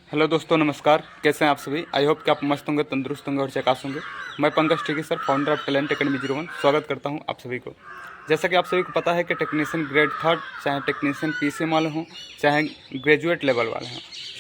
Hello दोस्तों, नमस्कार। कैसे हैं आप सभी? आई होप कि आप मस्त होंगे, तंदुरुस्त होंगे और झकास होंगे। मैं पंकज टिकी sir, founder of talent academy 01, स्वागत करता हूं आप सभी को। जैसा कि आप सभी को पता है कि टेक्नीशियन ग्रेड थर्ड, चाहे टेक्नीशियन पीसीएम वाले हों, चाहे ग्रेजुएट लेवल वाले हों,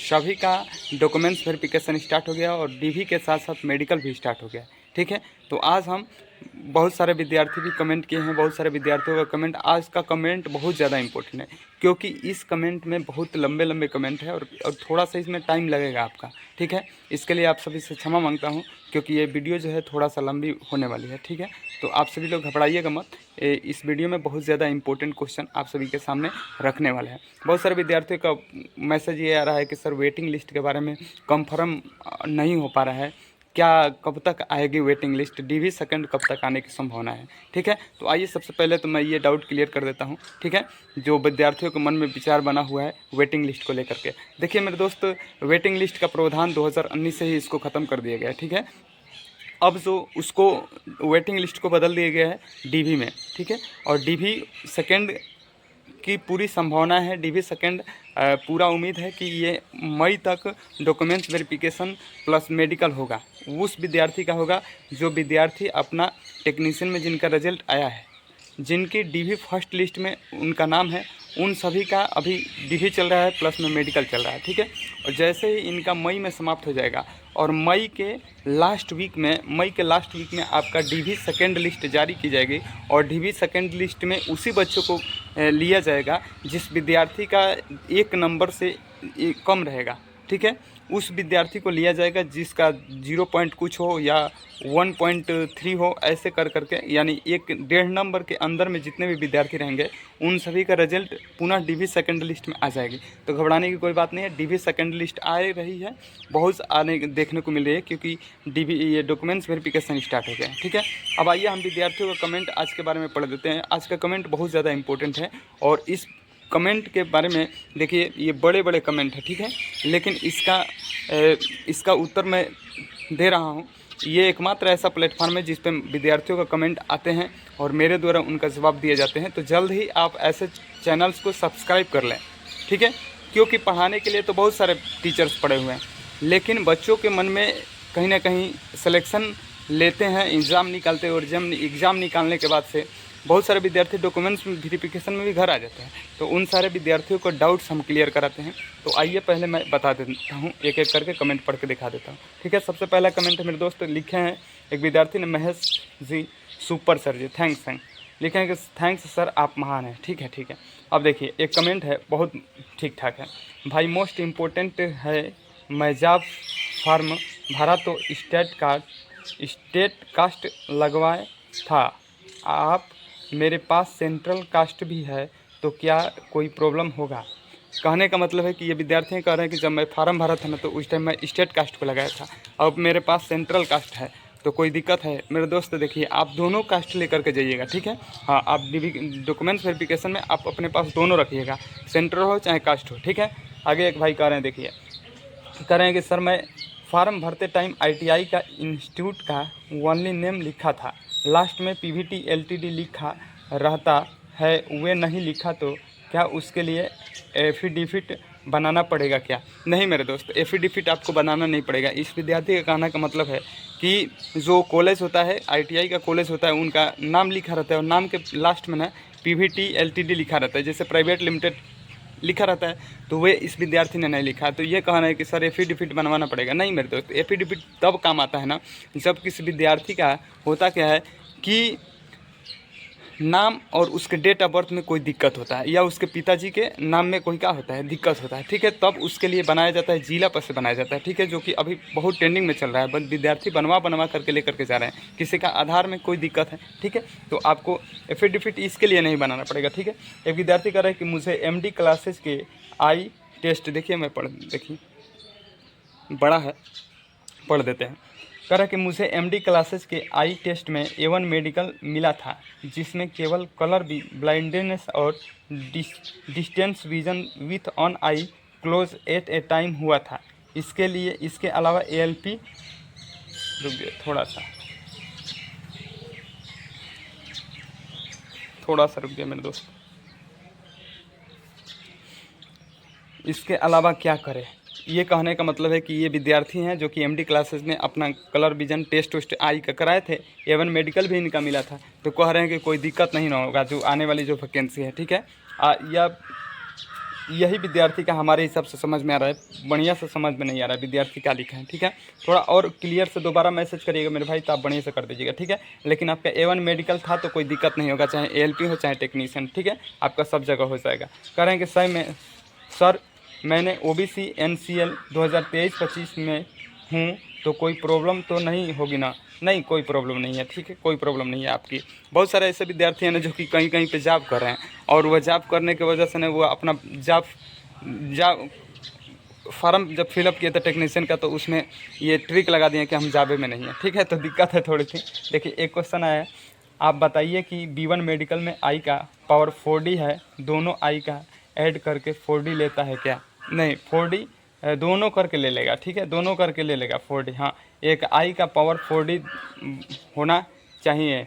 सभी का डॉक्यूमेंट्स वेरिफिकेशन स्टार्ट हो गया और डीवी के साथ साथ मेडिकल भी स्टार्ट हो गया। ठीक है, तो आज हम बहुत सारे विद्यार्थी भी कमेंट किए हैं, बहुत सारे विद्यार्थियों का कमेंट। आज का कमेंट बहुत ज़्यादा इंपॉर्टेंट है क्योंकि इस कमेंट में बहुत लंबे लंबे कमेंट है और थोड़ा सा इसमें टाइम लगेगा आपका। ठीक है, इसके लिए आप सभी से क्षमा मांगता हूं क्योंकि ये वीडियो जो है थोड़ा सा लंबी होने वाली है। ठीक है, तो आप सभी लोग घबराइएगा मत। इस वीडियो में बहुत ज़्यादा इंपॉर्टेंट क्वेश्चन आप सभी के सामने रखने वाले हैं। बहुत सारे विद्यार्थियों का मैसेज ये आ रहा है कि सर वेटिंग लिस्ट के बारे में कंफर्म नहीं हो पा रहा है, क्या कब तक आएगी वेटिंग लिस्ट, डीवी सेकंड कब तक आने की संभावना है। ठीक है, तो आइए सबसे पहले तो मैं ये डाउट क्लियर कर देता हूँ। ठीक है, जो विद्यार्थियों के मन में विचार बना हुआ है वेटिंग लिस्ट को लेकर के। देखिए मेरे दोस्त, वेटिंग लिस्ट का प्रावधान 2019 से ही इसको ख़त्म कर दिया गया है। ठीक है, अब जो उसको वेटिंग लिस्ट को बदल दिया गया है डीवी में। ठीक है, और डीवी सेकंड की पूरी संभावना है, डीवी सेकंड पूरा उम्मीद है कि ये मई तक डॉक्यूमेंट्स वेरिफिकेशन प्लस मेडिकल होगा। उस विद्यार्थी का होगा जो विद्यार्थी अपना टेक्नीशियन में जिनका रिजल्ट आया है, जिनकी डीवी फर्स्ट लिस्ट में उनका नाम है, उन सभी का अभी डीवी चल रहा है प्लस में मेडिकल चल रहा है। ठीक है, और जैसे ही इनका मई में समाप्त हो जाएगा और मई के लास्ट वीक में आपका डीवी सेकंड लिस्ट जारी की जाएगी और डीवी सेकंड लिस्ट में उसी बच्चों को लिया जाएगा जिस विद्यार्थी का एक नंबर से कम रहेगा। ठीक है, उस विद्यार्थी को लिया जाएगा जिसका 0 पॉइंट कुछ हो या 1.3 हो, ऐसे कर करके, यानी 1.5 नंबर के अंदर में जितने भी विद्यार्थी रहेंगे उन सभी का रिजल्ट पुनः डीवी सेकंड लिस्ट में आ जाएगी। तो घबराने की कोई बात नहीं है, डीवी सेकंड लिस्ट आ रही है, बहुत आने देखने को मिल रही है क्योंकि डीवी ये डॉक्यूमेंट्स वेरिफिकेशन स्टार्ट हो गया है। ठीक है, अब आइए हम विद्यार्थियों का कमेंट आज के बारे में पढ़ देते हैं। आज का कमेंट बहुत ज़्यादा इंपॉर्टेंट है और इस कमेंट के बारे में देखिए, ये बड़े बड़े कमेंट है। ठीक है, लेकिन इसका उत्तर मैं दे रहा हूँ। ये एकमात्र ऐसा प्लेटफॉर्म है जिस पे विद्यार्थियों का कमेंट आते हैं और मेरे द्वारा उनका जवाब दिए जाते हैं। तो जल्द ही आप ऐसे चैनल्स को सब्सक्राइब कर लें। ठीक है, क्योंकि पढ़ाने के लिए तो बहुत सारे टीचर्स पड़े हुए हैं, लेकिन बच्चों के मन में कहीं ना कहीं सिलेक्शन लेते हैं, एग्ज़ाम निकालते हैं और एग्ज़ाम निकालने के बाद से बहुत सारे विद्यार्थी डॉक्यूमेंट्स वेरिफिकेशन में भी घर आ जाते हैं। तो उन सारे विद्यार्थियों को डाउट्स हम क्लियर कराते हैं। तो आइए पहले मैं बता देता हूँ, एक एक करके कमेंट पढ़ के दिखा देता हूँ। ठीक है, सबसे पहला कमेंट है मेरे दोस्त, लिखे हैं एक विद्यार्थी ने, महेश जी सुपर सर जी, थैंक्स लिखे हैं कि थैंक्स सर आप महान हैं। ठीक है, ठीक है। अब देखिए एक कमेंट है बहुत ठीक ठाक है, भाई मोस्ट इम्पोर्टेंट है, मैं जॉब फॉर्म भरा तो स्टेट कास्ट लगवाए था, आप मेरे पास सेंट्रल कास्ट भी है तो क्या कोई प्रॉब्लम होगा। कहने का मतलब है कि ये विद्यार्थी कह रहे हैं कि जब मैं फार्म भरा था ना तो उस टाइम मैं स्टेट कास्ट को लगाया था, अब मेरे पास सेंट्रल कास्ट है तो कोई दिक्कत है। मेरे दोस्त देखिए, आप दोनों कास्ट लेकर के जाइएगा। ठीक है, हाँ, आप डॉक्यूमेंट्स वेरिफिकेशन में आप अपने पास दोनों रखिएगा, सेंट्रल हो चाहे कास्ट हो। ठीक है, आगे एक भाई कह रहे हैं, देखिए कह रहे हैं कि सर मैं फार्म भरते टाइम ITI का इंस्टीट्यूट का ओनली नेम लिखा था, लास्ट में PVT LTD लिखा रहता है, वे नहीं लिखा तो क्या उसके लिए एफिडेविट बनाना पड़ेगा क्या? नहीं मेरे दोस्त, एफिडेविट आपको बनाना नहीं पड़ेगा। इस विद्यार्थी का कहने का मतलब है कि जो कॉलेज होता है, ITI का कॉलेज होता है, उनका नाम लिखा रहता है और नाम के लास्ट में ना PVT LTD लिखा रहता है, जैसे प्राइवेट लिमिटेड लिखा रहता है, तो वे इस विद्यार्थी ने नहीं लिखा। तो ये कहना है कि सर एफिडेविट बनवाना पड़ेगा। नहीं मेरे दोस्त, एफिडेविट तब काम आता है ना जब किसी विद्यार्थी का होता क्या है कि नाम और उसके डेट ऑफ बर्थ में कोई दिक्कत होता है या उसके पिताजी के नाम में कोई क्या होता है, दिक्कत होता है। ठीक है, तब उसके लिए बनाया जाता है, जिला पद से बनाया जाता है। ठीक है, जो कि अभी बहुत ट्रेंडिंग में चल रहा है, बस विद्यार्थी बनवा करके लेकर के जा रहे हैं, किसी का आधार में कोई दिक्कत है। ठीक है, तो आपको एफिडेविट इसके लिए नहीं बनाना पड़ेगा। ठीक है, एक विद्यार्थी कह रहा है कि मुझे MD क्लासेज के आई टेस्ट, देखिए मैं देखिए बड़ा है, पढ़ देते हैं। कह रहा है कि मुझे MD क्लासेस के आई टेस्ट में A1 मेडिकल मिला था, जिसमें केवल कलर ब्लाइंडनेस और distance vision with on I close eight A time हुआ था। इसके लिए इसके अलावा ALP, रुक गए थोड़ा सा रुक गया मेरे दोस्त, इसके अलावा क्या करें? ये कहने का मतलब है कि ये विद्यार्थी हैं जो कि एमडी क्लासेस में अपना कलर विजन टेस्ट वेस्ट आई का कराए थे, एवन मेडिकल भी इनका मिला था, तो कह रहे हैं कि कोई दिक्कत नहीं ना होगा जो आने वाली जो वैकेंसी है, ठीक है। या यही विद्यार्थी का हमारे हिसाब से समझ में आ रहा है, बढ़िया से समझ में नहीं आ रहा है विद्यार्थी क्या लिखा है, ठीक है। थोड़ा और क्लियर से दोबारा मैसेज करिएगा मेरे भाई, तो आप बढ़िया से कर दीजिएगा, ठीक है। लेकिन आपका A1 मेडिकल था तो कोई दिक्कत नहीं होगा, चाहे ALP हो चाहे टेक्नीशियन, ठीक है, आपका सब जगह हो जाएगा। कह रहे हैं कि सर मैंने OBC NCL 2023-25 में हूँ, तो कोई प्रॉब्लम तो नहीं होगी ना? नहीं, कोई प्रॉब्लम नहीं है, ठीक है, कोई प्रॉब्लम नहीं है आपकी। बहुत सारे ऐसे विद्यार्थी हैं ना जो कि कहीं कहीं पे जॉब कर रहे हैं, और वह जॉब करने की वजह से ना वो अपना जॉब फार्म जब फिलअप किया था टेक्नीशियन का, तो उसमें ये ट्रिक लगा दिए कि हम जाबे में नहीं है, ठीक है। तो दिक्कत है थोड़ी सी। देखिए एक क्वेश्चन आया है, आप बताइए कि B1 मेडिकल में आई का पावर 4D है, दोनों आई का ऐड करके 4D लेता है क्या? नहीं, 4D दोनों करके ले लेगा, ठीक है, दोनों करके ले लेगा 4D। हाँ, एक आई का पावर 4D होना चाहिए,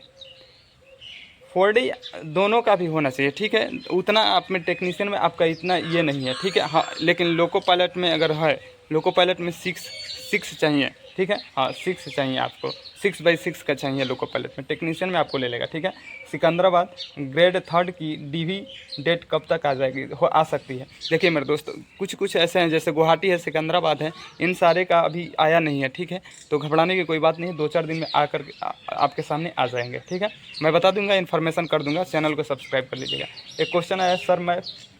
4D दोनों का भी होना चाहिए, ठीक है। उतना आप में टेक्नीशियन में आपका इतना ये नहीं है, ठीक है। हाँ, लेकिन लोको पायलट में अगर है, लोको पायलट में 6 चाहिए, ठीक है। हाँ, 6 चाहिए आपको, 6/6 का चाहिए लोको पायलट में, टेक्नीशियन में आपको ले लेगा, ठीक है। सिकंदराबाद ग्रेड 3 की DV डेट कब तक आ जाएगी? आ सकती है। देखिए मेरे दोस्त, कुछ ऐसे हैं, जैसे गुवाहाटी है, सिकंदराबाद है, इन सारे का अभी आया नहीं है, ठीक है। तो घबराने की कोई बात नहीं है, 2-4 दिन में आकर आपके सामने आ जाएंगे, ठीक है। मैं बता दूंगा, इन्फॉर्मेशन कर दूंगा, चैनल को सब्सक्राइब कर लीजिएगा। एक क्वेश्चन आया, सर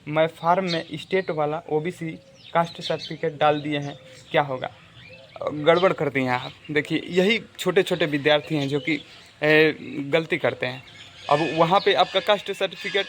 मैं फार्म में स्टेट वाला OBC कास्ट सर्टिफिकेट डाल दिए हैं, क्या होगा? गड़बड़ कर दी हैं आप। देखिए यही छोटे छोटे विद्यार्थी हैं जो कि गलती करते हैं। अब वहाँ पे आपका कास्ट सर्टिफिकेट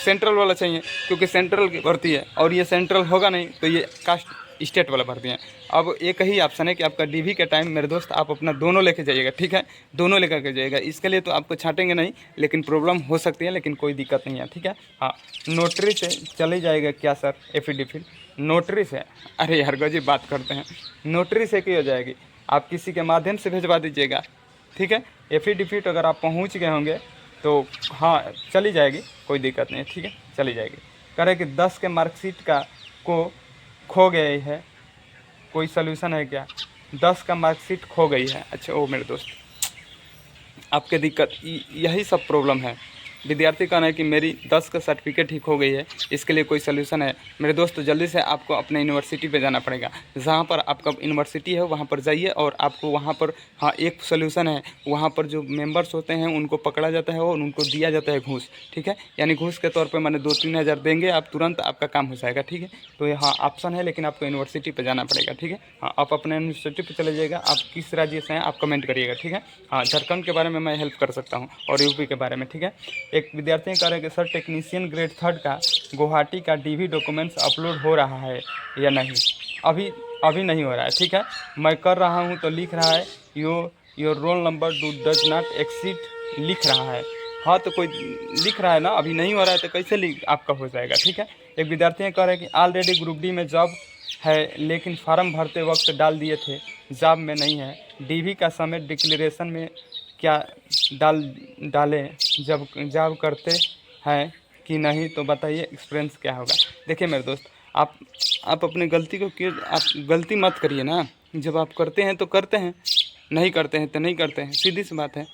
सेंट्रल वाला चाहिए, क्योंकि सेंट्रल की भर्ती है, और ये सेंट्रल होगा नहीं तो ये कास्ट स्टेट वाला भर्ती है। अब एक ही ऑप्शन है कि आपका DV के टाइम मेरे दोस्त आप अपना दोनों लेके जाइएगा, ठीक है, दोनों लेकर के जाइएगा। इसके लिए तो आपको छाँटेंगे नहीं, लेकिन प्रॉब्लम हो सकती है, लेकिन कोई दिक्कत नहीं है, ठीक है। हाँ, नोटरी से चले जाएगा क्या सर एफिडेविट? नोटरी से? अरे यार गजब बात करते हैं, नोटरी से क्यों हो जाएगी? आप किसी के माध्यम से भिजवा दीजिएगा, ठीक है। एफिडेविट अगर आप पहुंच गए होंगे तो हाँ चली जाएगी, कोई दिक्कत नहीं है, ठीक है, चली जाएगी। कह रहे कि 10 के मार्कशीट का को खो गई है, कोई सलूशन है क्या? 10 का मार्कशीट खो गई है, अच्छा ओ मेरे दोस्त, आपके दिक्कत यही सब प्रॉब्लम है। विद्यार्थी कहना है कि मेरी 10 का सर्टिफिकेट ही खो गई है, इसके लिए कोई सलूशन है? मेरे दोस्त जल्दी से आपको अपने यूनिवर्सिटी पे जाना पड़ेगा, जहाँ पर आपका यूनिवर्सिटी है वहाँ पर जाइए, और आपको वहाँ पर हाँ एक सलूशन है, वहाँ पर जो मेंबर्स होते हैं उनको पकड़ा जाता है और उनको दिया जाता है घूस, ठीक है। यानी घूस के तौर पर मैंने 2-3 हज़ार देंगे, आप तुरंत आपका काम हो जाएगा, ठीक है। तो यहाँ ऑप्शन है, लेकिन आपको यूनिवर्सिटी पर जाना पड़ेगा, ठीक है। हाँ, आप अपने यूनिवर्सिटी पर चले जाइएगा। आप किस राज्य से हैं आप कमेंट करिएगा, ठीक है। हाँ, झारखंड के बारे में मैं हेल्प कर सकता हूँ, और यूपी के बारे में, ठीक है। एक विद्यार्थी कह रहे हैं कि सर टेक्नीशियन ग्रेड 3 का गुवाहाटी का DV डॉक्यूमेंट्स अपलोड हो रहा है या नहीं? अभी नहीं हो रहा है, ठीक है। मैं कर रहा हूँ तो लिख रहा है your roll number does not exceed लिख रहा है। हाँ, तो कोई लिख रहा है ना, अभी नहीं हो रहा है तो कैसे आपका हो जाएगा, ठीक है। एक विद्यार्थी कह रहे हैं कि ऑलरेडी ग्रुप D में जॉब है, लेकिन फार्म भरते वक्त डाल दिए थे जॉब में नहीं है, DV का समय डिक्लेरेशन में क्या डालें जब जॉब करते हैं कि नहीं, तो बताइए एक्सपीरियंस क्या होगा? देखिए मेरे दोस्त, आप अपनी गलती को क्यों, आप गलती मत करिए ना। जब आप करते हैं तो करते हैं, नहीं करते हैं तो नहीं करते हैं, सीधी सी बात है।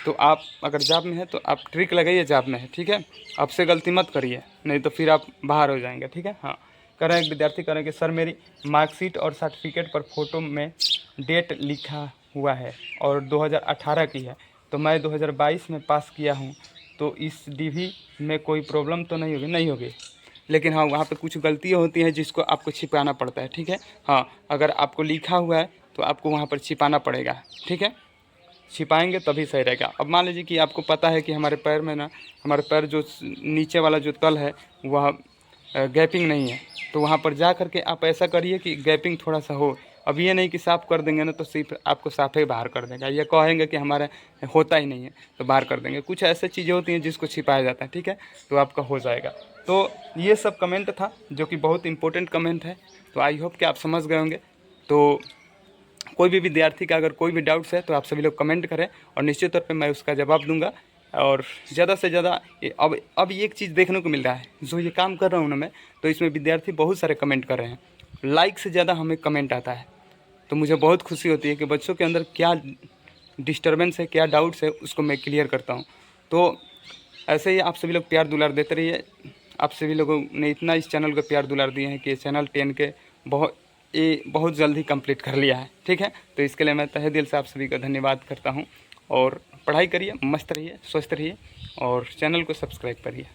तो आप अगर जॉब में है तो आप ट्रिक लगाइए जॉब में है, ठीक है। आपसे गलती मत करिए, नहीं तो फिर आप बाहर हो जाएंगे, ठीक है। हाँ, कह रहे हैं एक विद्यार्थी कह रहे हैं कि सर मेरी मार्कशीट और सर्टिफिकेट पर फ़ोटो में डेट लिखा हुआ है और 2018 की है, तो मैं 2022 में पास किया हूँ, तो इस DV में कोई प्रॉब्लम तो नहीं होगी? नहीं होगी, लेकिन हाँ वहाँ पे कुछ गलतियाँ होती हैं जिसको आपको छिपाना पड़ता है, ठीक है। हाँ, अगर आपको लिखा हुआ है तो आपको वहाँ पर छिपाना पड़ेगा, ठीक है, छिपाएंगे तभी सही रहेगा। अब मान लीजिए कि आपको पता है कि हमारे पैर में ना, हमारे पैर जो नीचे वाला जो तल है वह गैपिंग नहीं है, तो वहाँ पर जा करके आप ऐसा करिए कि गैपिंग थोड़ा सा हो। अब ये नहीं कि साफ़ कर देंगे ना तो सिर्फ आपको साफ़ ही बाहर कर देगा, या कहेंगे कि हमारे होता ही नहीं है तो बाहर कर देंगे। कुछ ऐसे चीज़ें होती हैं जिसको छिपाया जाता है, ठीक है, तो आपका हो जाएगा। तो ये सब कमेंट था जो कि बहुत इंपॉर्टेंट कमेंट है, तो आई होप कि आप समझ गए होंगे। तो कोई भी विद्यार्थी का अगर कोई भी डाउट्स है तो आप सभी लोग कमेंट करें, और निश्चित तौर पे मैं उसका जवाब दूंगा। और ज़्यादा से ज़्यादा अब एक चीज़ देखने को मिल रहा है, जो ये काम कर रहा हूँ ना मैं, तो इसमें विद्यार्थी बहुत सारे कमेंट कर रहे हैं, लाइक से ज़्यादा हमें कमेंट आता है। तो मुझे बहुत खुशी होती है कि बच्चों के अंदर क्या डिस्टर्बेंस है, क्या डाउट्स है, उसको मैं क्लियर करता हूँ। तो ऐसे ही आप सभी लोग प्यार दुलार देते रहिए। आप सभी लोगों ने इतना इस चैनल को प्यार दुलार दिए हैं कि चैनल 10 के बहुत जल्द ही कंप्लीट कर लिया है। ठीक है, तो इसके लिए मैं तहे दिल से आप सभी का धन्यवाद करता हूँ। और पढ़ाई करिए, मस्त रहिए, स्वस्थ रहिए और चैनल को सब्सक्राइब करिए।